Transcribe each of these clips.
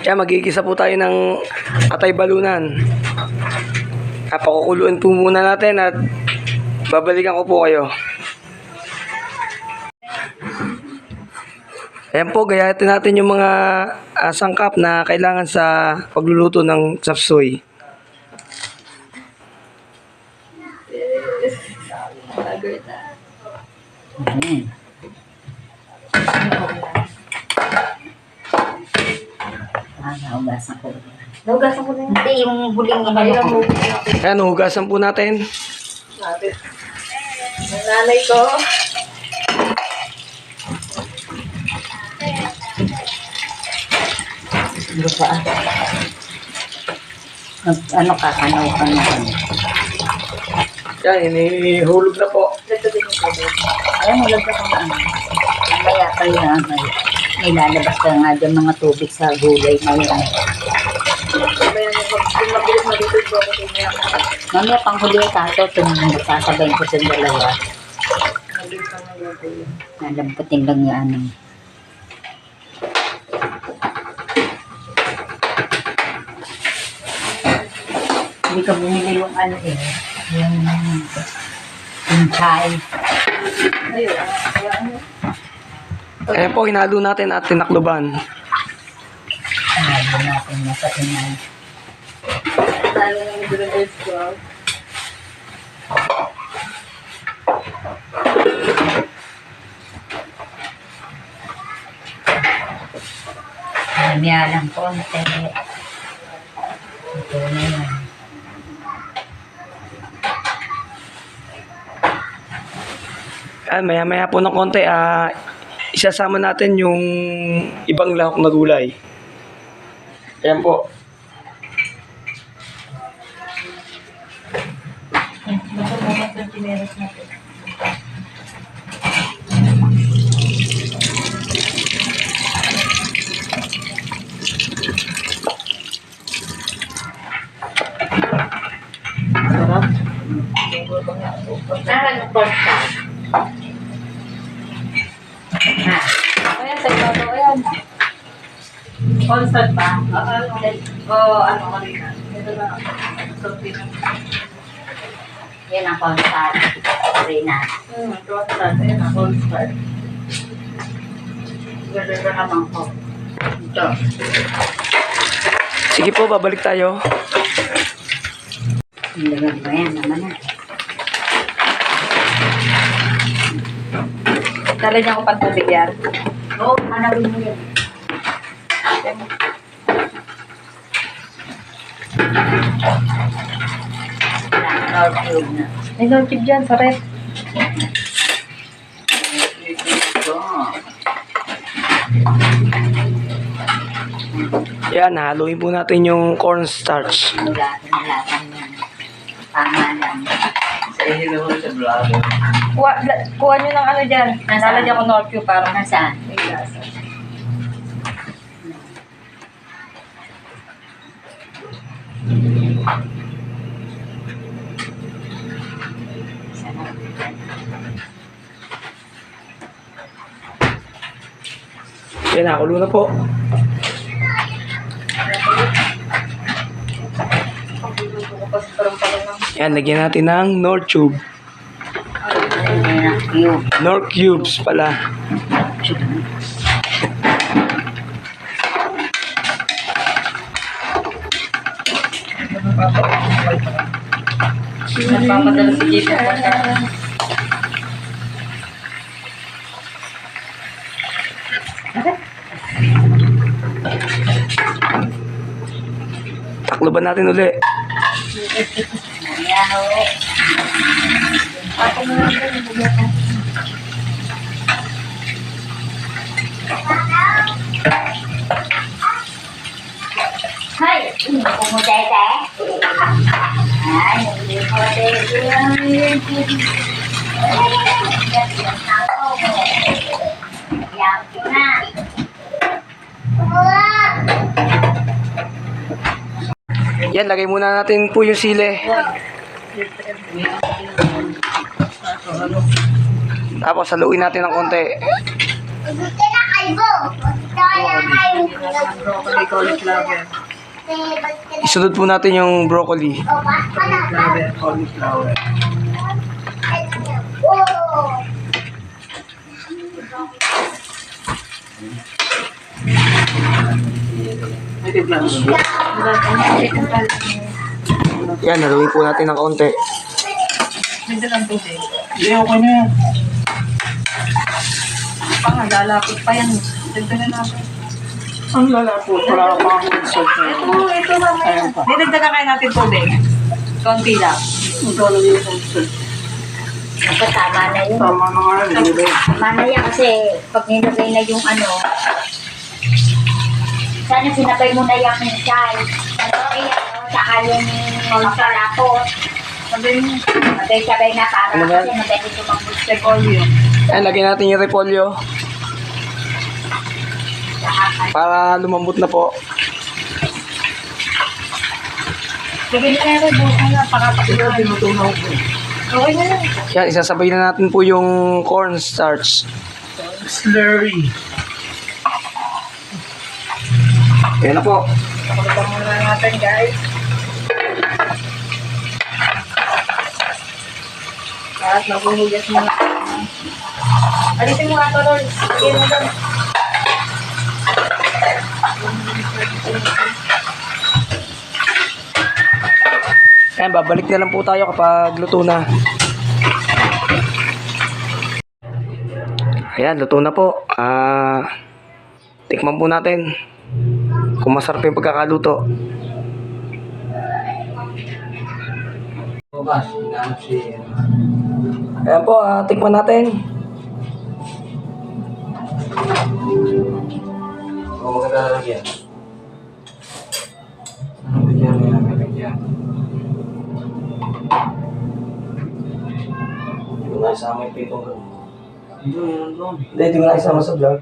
Kaya magigisa po tayo ng atay balunan. Pakukuluan po muna natin at babalikan ko po kayo. Ayan po, gayatin natin yung mga sangkap na kailangan sa pagluluto ng chop suey. Hugasan ko. Hugasan ko na yun. Hindi, yung huling ko. Ayan, hugasan po natin. Ang nanay ko. Ano ba? Ano ka? Ano ka na? Yan, inihulog na po. Alam mo, lagyan ko na ano. Mamaya kayo na. May lalabas ka nga dyan mga tubig sa gulay na yan. Mamaya panghuli yung tato. Sasabayin ko sa dalawa. Nalampatin lang yan. Hindi ka bumili yung ano eh. Yung chai. Ayan po, hinalo natin at tinakluban. Hinalo natin na sa tinay. Mamaya lang konti. Ito na yan. Ayan, maya-maya po ng konti, isasama natin yung ibang lahok na gulay. Ayan po. Sarap. Ano po siya? Ayan, sa ibabaw, ayan. Constant pa? Ano kanina? Ito na. Yan ang constant. Rina. Constant. Ayan na, constant. Gano'n na naman ko. Ito. Sige po, babalik tayo. Nilagay ko yan naman na. Talagyan ko pang tubig yan. Oo, hanapin mo yan. Lord Cube na. May Lord Cube dyan, sa ref. Yan, haluin po natin yung cornstarch. Nulatan yan. Tama lang. Kuha nyo ng ano dyan. Nalagyan ko Lord Cube para Nasaan? may lasa. Yan, nakulo na po. Yan, lagyan natin ng Knorr Cube. Knorr Cubes pala. Nagpapadala si Jito. Takloban natin uli. Hai, kumutete. Ay, hindi ko Yan, lagay muna natin po yung sili. Tapos haluin natin ng konti. Broccoli, cauliflower. Isunod po natin yung broccoli. Cauliflower, cauliflower. May timpla. Yan, naluwi po natin ng kaunti. Minsan lang tubig. Hindi, okay na yan. Pa nga, lalapit pa yan. Dagdagan natin. Ang lalapot, wala pa akong salt na yan. Oo, ito naman. Ayan pa. Didagdagan kayo natin tubig. Konti lang. Ang talaga yung salt. Ako, tama na yun. Tama na nga yun, di ba? Tama na yan kasi pag nilagay na yung ano, sana sinabay mo na yung chai. Ano, saka yung makalapot. Sabay-sabay na para Ano ba? kasi madali lumambot sa Repolyo. Ayan, lagyan natin yung repolyo. Para lumambot na po. Sige na yan, bukas na. Pakapakita. Tinutunaw ko. Okay na lang. Yan, isasabay na natin po yung cornstarch. Slurry. Ayan na po. Pakulutan muna natin, guys. At maghuhugas mo na. Alisin mo nga ito, Lord. Lagyan mo doon. Ayan, babalik na lang po tayo kapag luto na. Ayan, luto na po. Tikman po natin kung masarap yung pagkakaluto. Ayan po, tikman natin. Hindi ko na isama yung pitong gano'n. Hindi ko na isama sa vlog.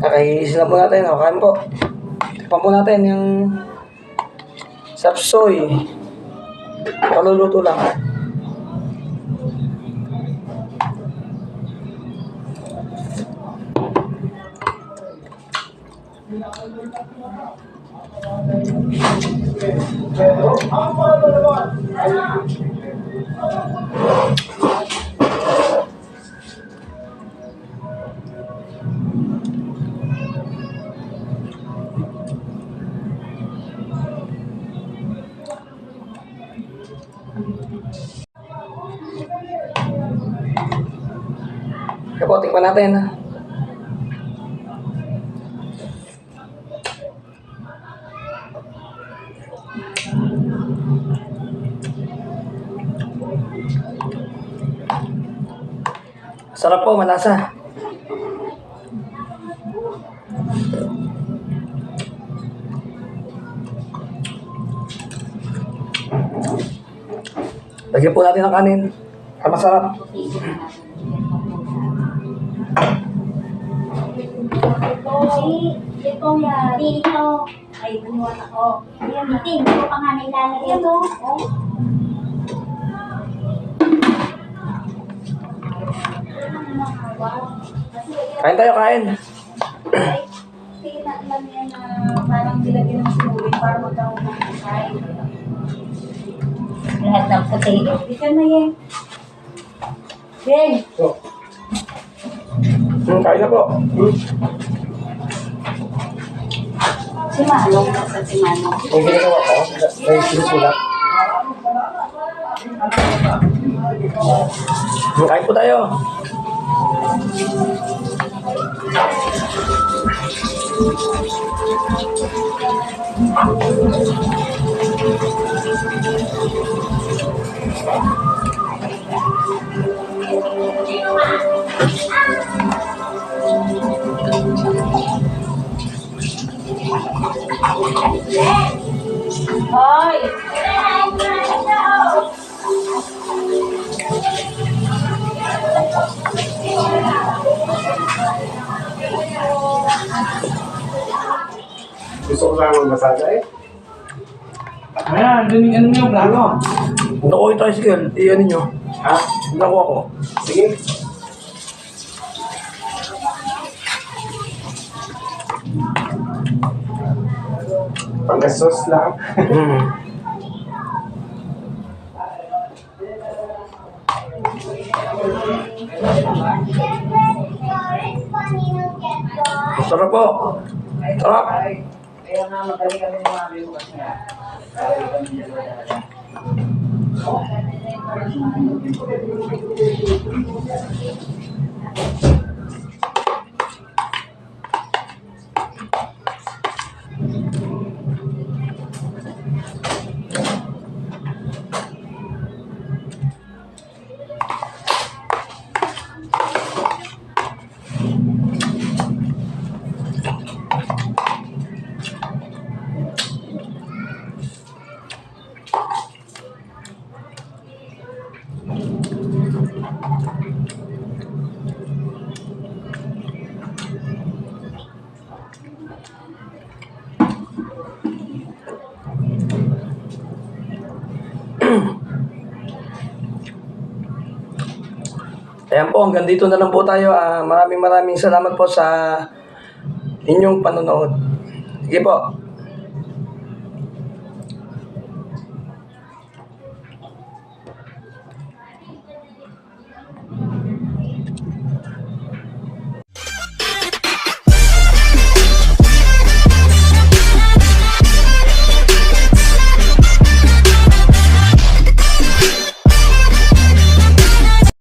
Kakahisis na po natin. O, kain po. Tikpan po natin yung sapsoy. Kaluluto lang. Kaya po, tikman natin. Sarap po, malasa. Lagyan po natin ng kanin. Para masarap. Ito yan. Dito. Ay, bunuhat ako. Yan, hindi ko pa nga nailalagay ito. Kain tayo, kain. Sige na lang yan na parang nilagyan ng sinulit para magkaroon ng kusay. Lahat ng puti. Ika na yan. Ben! So, kain na po. Si Manong. Si Manong. Yung ginagawa ko, may sinusulat. Kain po tayo. Hoy! Gusto ko lang mamasada eh. Ayan, dun yung ano nyo, plano. Nakuha yung tricycle, iyan nyo. Ha? Nakuha ko. Sige. Panggastos lang. Hmm. Masarap po. Sarap. Kaya nga magaling kami ng mga ko kasi nga. Sabi kami niya talaga. Ayan po, hanggang dito na lang po tayo. Maraming salamat po sa inyong panonood. Sige po.